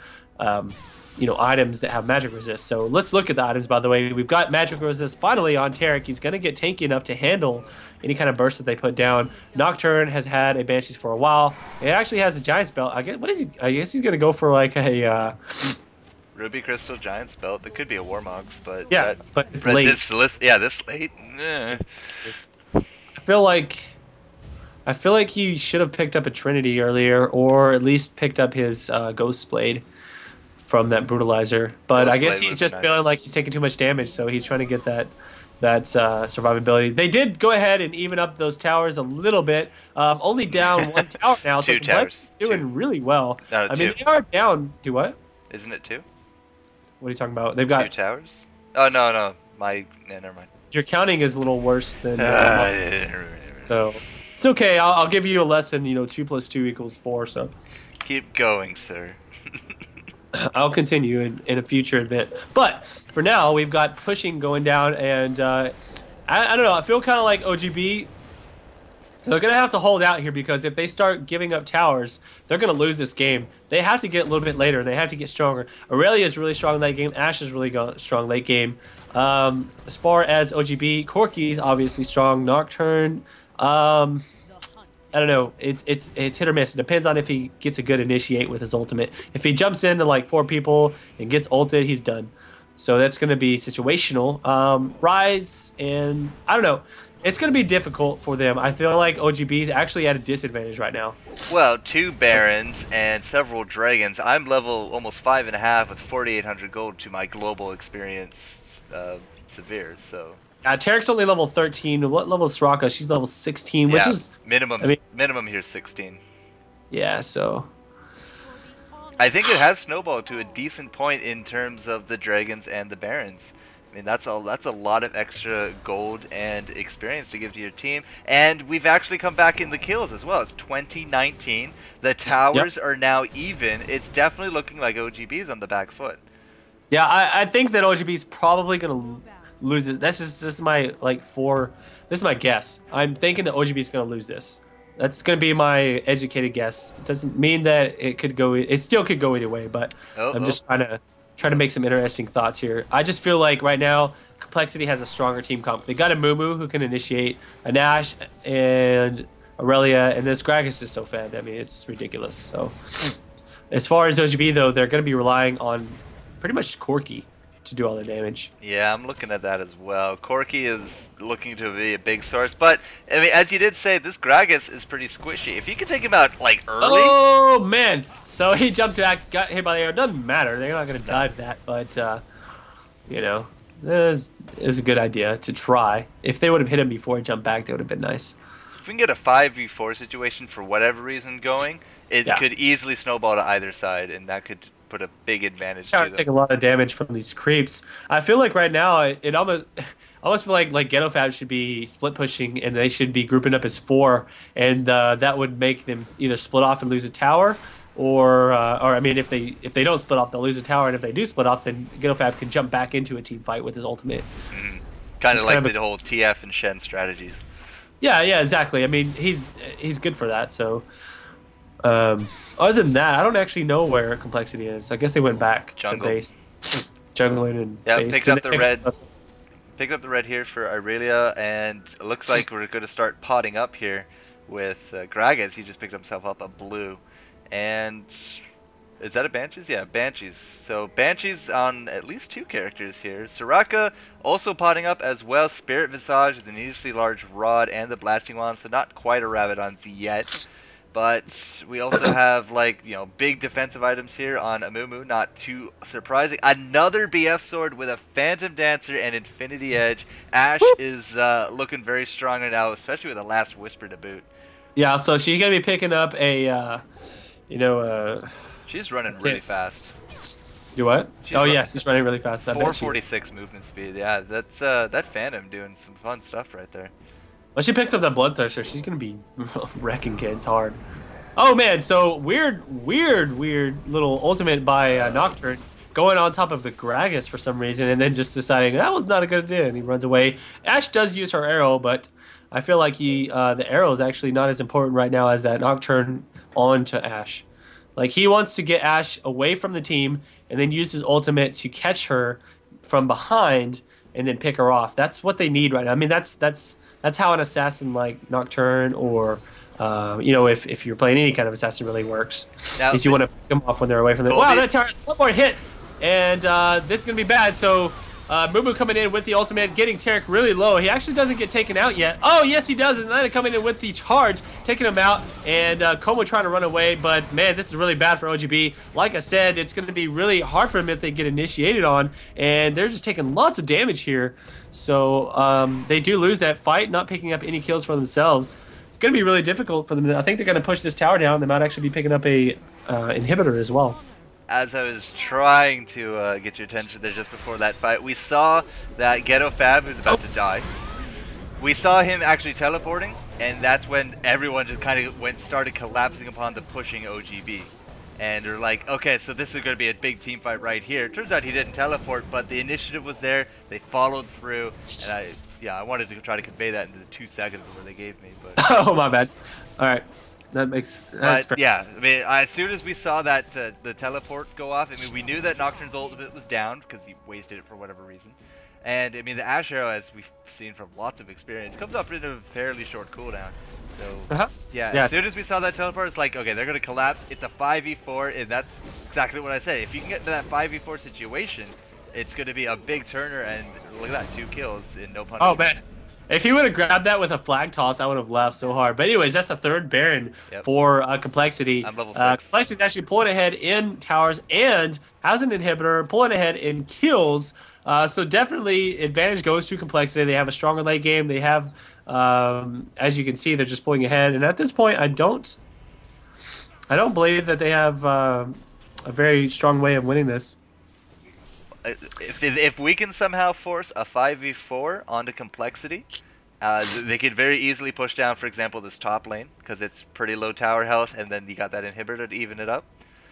items that have magic resist. So let's look at the items. By the way, we've got magic resist finally on Tarek. He's going to get tanky enough to handle any kind of burst that they put down. Nocturne has had a Banshees for a while. It actually has a Giant's Belt. I guess he's going to go for like a Ruby Crystal Giant's Belt. That could be a Warmogs, but yeah, but it's late. This late. I feel like he should have picked up a Trinity earlier, or at least picked up his Ghost Blade from that Brutalizer. But I guess he's just feeling like he's taking too much damage, so he's trying to get that survivability. They did go ahead and even up those towers a little bit. Only down 1 tower now, so towers. Doing really well. No, I mean, they are down. Do what? Isn't it 2? What are you talking about? They've got 2 towers. Oh no, never mind. Your counting is a little worse than. So it's okay. I'll give you a lesson. 2 + 2 = 4. So keep going, sir. I'll continue in a future event. But for now, we've got pushing going down, and I don't know. I feel kind of like OGB. They're going to have to hold out here because if they start giving up towers, they're going to lose this game. They have to get a little bit later. They have to get stronger. Aurelia is really strong late game. Ashe is really strong late game. As far as OGB, Corki's obviously strong. Nocturne, I don't know. It's hit or miss. It depends on if he gets a good initiate with his ultimate. If he jumps into like 4 people and gets ulted, he's done. So that's going to be situational. Rise, and I don't know. It's going to be difficult for them. I feel like OGB is actually at a disadvantage right now. Well, 2 Barons and several Dragons. I'm level almost 5.5 with 4,800 gold to my global experience severe. So. Tarek's only level 13. What level is Soraka? She's level 16, which is minimum. Minimum here is 16. Yeah, so I think it has snowballed to a decent point in terms of the Dragons and the Barons. I mean, that's a lot of extra gold and experience to give to your team. And we've actually come back in the kills as well. It's 2019. The towers are now even. It's definitely looking like OGB's on the back foot. yeah, I think that OGB is probably gonna lose it. This is my this is my guess. I'm thinking that OGB is gonna lose this. That's gonna be my educated guess. It doesn't mean that it could go. It still could go either way, but I'm just trying to make some interesting thoughts here. I just feel like right now Complexity has a stronger team comp. They got a Mumu who can initiate, a Nash and Aurelia, and this Greg is just so fed. I mean, it's ridiculous. So as far as OGB though, they're gonna be relying on pretty much Corki to do all the damage. Yeah, I'm looking at that as well. Corki is looking to be a big source, but I mean, as you did say, this Gragas is pretty squishy. If you can take him out like early. Oh man! So he jumped back, got hit by the air. Doesn't matter. They're not going to dive that, but you know, it was a good idea to try. If they would have hit him before he jumped back, that would have been nice. If we can get a 5v4 situation for whatever reason going, it could easily snowball to either side, and that could put a big advantage to them. Take a lot of damage from these creeps. I feel like right now it almost feel like GhettoFab should be split pushing, and they should be grouping up as 4, and that would make them either split off and lose a tower, or I mean, if they don't split off, they'll lose a tower, and if they do split off, then GhettoFab can jump back into a team fight with his ultimate. Kind of like the whole TF and Shen strategies. Yeah, exactly. I mean, he's good for that. So, other than that, I don't actually know where Complexity is. I guess they went back to the base, jungling and base. Picked up the red. Picked up the red here for Aurelia, and it looks like we're going to start potting up here with Gragas. He just picked himself up a blue. And is that a Banshees? Yeah, Banshees. So Banshees on at least 2 characters here. Soraka also potting up as well. Spirit Visage, the needlessly large rod, and the blasting wand. So not quite a Rabadon yet. But we also have, like, you know, big defensive items here on Amumu. Not too surprising. Another BF sword with a Phantom Dancer and Infinity Edge. Ashe is looking very strong right now, especially with the last Whisper to boot. Yeah, so she's going to be picking up a, she's running really fast. Do what? She's running really fast. 446 movement speed. Yeah, that's that Phantom doing some fun stuff right there. When she picks up that Bloodthirster, she's gonna be wrecking kids hard. Oh man, so weird little ultimate by Nocturne going on top of the Gragas for some reason, and then just deciding that was not a good idea, and he runs away. Ashe does use her arrow, but I feel like the arrow is actually not as important right now as that Nocturne onto Ashe. Like, he wants to get Ashe away from the team and then use his ultimate to catch her from behind and then pick her off. That's what they need right now. I mean, that's how an assassin like Nocturne or if you're playing any kind of assassin really works. Now, is you want to pick them off when they're away from them. Wow, that tower has one more hit, and this is gonna be bad. So Mumu coming in with the ultimate, getting Tarek really low. He actually doesn't get taken out yet. Oh, yes, he does. And then coming in with the charge, taking him out. And Como trying to run away. But, man, this is really bad for OGB. Like I said, it's going to be really hard for him if they get initiated on. And they're just taking lots of damage here. So they do lose that fight, not picking up any kills for themselves. It's going to be really difficult for them. I think they're going to push this tower down. They might actually be picking up a inhibitor as well. As I was trying to get your attention there just before that fight, we saw that GhettoFab, who's about to die, we saw him actually teleporting, and that's when everyone just kind of started collapsing upon the pushing OGB. And they're like, okay, so this is going to be a big team fight right here. Turns out he didn't teleport, but the initiative was there. They followed through, and I wanted to try to convey that into the 2 seconds where they gave me. But oh, my bad. All right. That's fair. Yeah, I mean, as soon as we saw that the teleport go off, I mean, we knew that Nocturne's ultimate was down because he wasted it for whatever reason. And, I mean, the Ashe arrow, as we've seen from lots of experience, comes up in a fairly short cooldown. So, yeah, as soon as we saw that teleport, it's like, okay, they're going to collapse. It's a 5v4, and that's exactly what I said. If you can get to that 5v4 situation, it's going to be a big turner, and look at that, 2 kills in no punishment. Oh, man. If he would have grabbed that with a flag toss, I would have laughed so hard. But anyways, that's the 3rd Baron for Complexity. I'm level 6. Complexity's actually pulling ahead in towers and has an inhibitor, pulling ahead in kills. So definitely advantage goes to Complexity. They have a stronger late game. They have, as you can see, they're just pulling ahead. And at this point, I don't I don't believe that they have a very strong way of winning this. If we can somehow force a 5v4 onto complexity, they could very easily push down, for example, this top lane, because it's pretty low tower health, and then you got that inhibitor to even it up.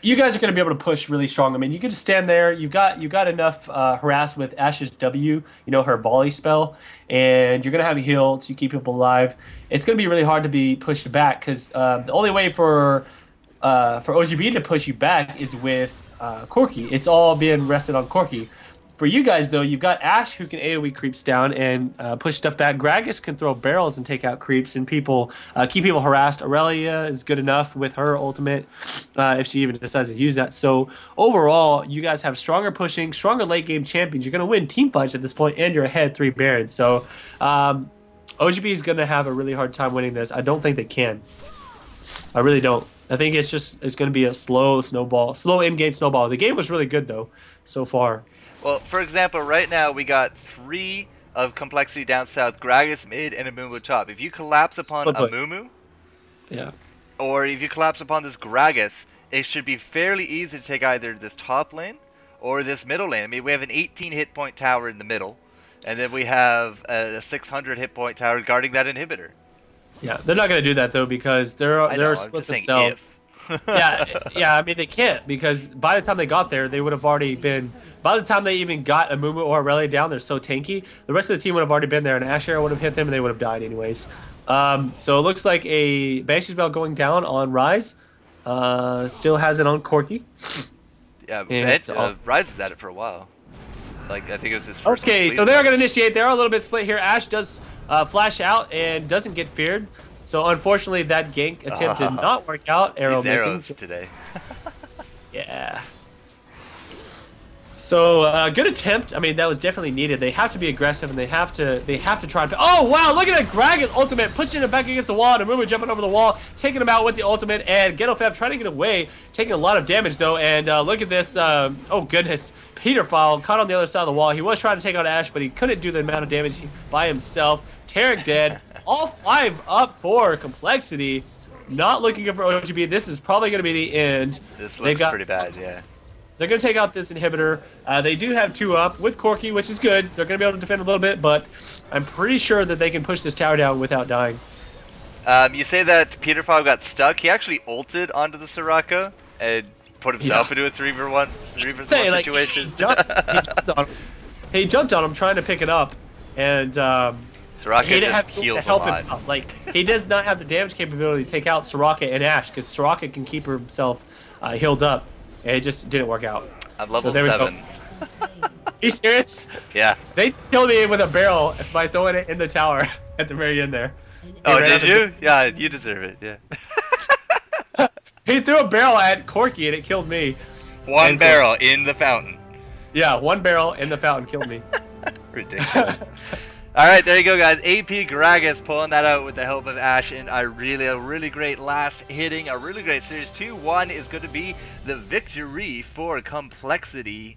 You guys are going to be able to push really strong. I mean, you can just stand there. You got enough harass with Ash's W, her volley spell, and you're going to have a heal to keep people alive. It's going to be really hard to be pushed back because the only way for OGB to push you back is with Corki. It's all being rested on Corki. For you guys, though, you've got Ash who can AoE creeps down and push stuff back. Gragas can throw barrels and take out creeps and people keep people harassed. Aurelia is good enough with her ultimate if she even decides to use that. So overall, you guys have stronger pushing, stronger late game champions. You're going to win team fights at this point, and you're ahead 3 Barons. So OGB is going to have a really hard time winning this. I don't think they can. I really don't. I think it's going to be a slow in-game snowball. The game was really good though so far. Well, for example, right now we got 3 of complexity down south, Gragas mid, and Amumu top. If you collapse upon Amumu, yeah, or if you collapse upon this Gragas, it should be fairly easy to take either this top lane or this middle lane. I mean, we have an 18 hit point tower in the middle, and then we have a 600 hit point tower guarding that inhibitor. Yeah, they're not going to do that though because they're split themselves. yeah. I mean, they can't because by the time they got there, they would have already been. By the time they even got Amumu or Aurelia down, they're so tanky. The rest of the team would have already been there, and Ash Arrow would have hit them, and they would have died anyways. So it looks like a Banshee's Bell going down on Rise. Still has it on Corki. Yeah, Rise is at it for a while. Like I think it was his first. Okay, so they're going to initiate. They are a little bit split here. Ash does flash out and doesn't get feared. So unfortunately, that gank attempt did not work out. Arrow missing today. Yeah. So good attempt. I mean, that was definitely needed. They have to be aggressive and they have to try and. Oh wow! Look at that Gragas ultimate pushing him back against the wall. And Amumu jumping over the wall, taking him out with the ultimate. And GhettoFab trying to get away, taking a lot of damage though. And look at this. Oh goodness. Peter File caught on the other side of the wall. He was trying to take out Ash, but he couldn't do the amount of damage by himself. Tarek dead. All 5 up for complexity. Not looking good for OGB. This is probably going to be the end. This looks pretty bad, yeah. They're going to take out this inhibitor. They do have 2 up with Corki, which is good. They're going to be able to defend a little bit, but I'm pretty sure that they can push this tower down without dying. You say that Peter File got stuck. He actually ulted onto the Soraka and put himself into a 3v1 situation. He jumped on him trying to pick it up, and Soraka he didn't have heals to help him out. Like he does not have the damage capability to take out Soraka and Ash because Soraka can keep himself healed up, and it just didn't work out. I'm level 7. Are you serious? Yeah. They killed me with a barrel by throwing it in the tower at the very end there. Oh, did you? Yeah, you deserve it. Yeah. He threw a barrel at Corki and it killed me. One barrel in the fountain. Yeah, 1 barrel in the fountain killed me. Ridiculous. Alright, there you go guys. AP Gragas pulling that out with the help of Ash and a really great last hitting, a really great series. 2-1 is going to be the victory for complexity.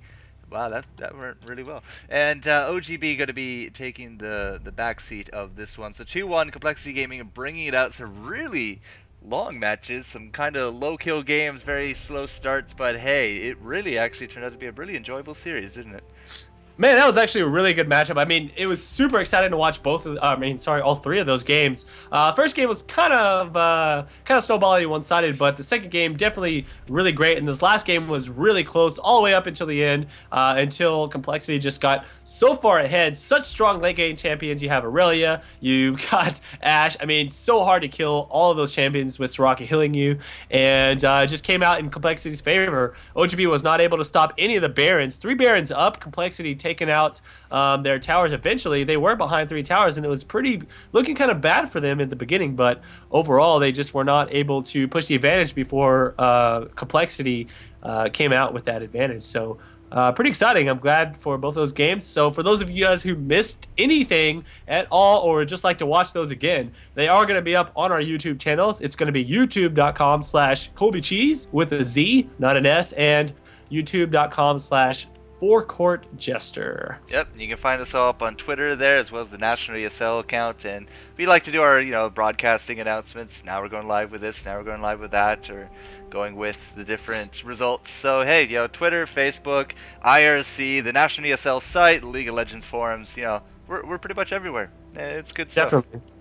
Wow, that went really well. And OGB going to be taking the back seat of this one. So 2-1 complexity gaming, bringing it out. Some really long matches, some kind of low kill games, very slow starts, but hey, it really actually turned out to be a really enjoyable series, didn't it? Man, that was actually a really good matchup. I mean, it was super exciting to watch all 3 of those games. First game was kind of snowballing one-sided, but the second game definitely really great. And this last game was really close all the way up until the end, until complexity just got so far ahead. Such strong late game champions. You have Aurelia, you got Ash. I mean, so hard to kill all of those champions with Soraka healing you, and just came out in complexity's favor. OGB was not able to stop any of the Barons. 3 Barons up, complexity taken out their towers eventually. They were behind 3 towers, and it was looking kind of bad for them in the beginning, but overall they just were not able to push the advantage before complexity came out with that advantage. So pretty exciting. I'm glad for both those games. So for those of you guys who missed anything at all or just like to watch those again, they are going to be up on our YouTube channels. It's going to be youtube.com/ColbyCheeze with a Z, not an S, and youtube.com/ FourCourtJester. Yep, you can find us all up on Twitter there, as well as the National ESL account, and we like to do our, broadcasting announcements. Now we're going live with this, now we're going live with that, or going with the different results. So hey, Twitter, Facebook, IRC, the National ESL site, League of Legends forums, we're pretty much everywhere. It's good stuff. Definitely.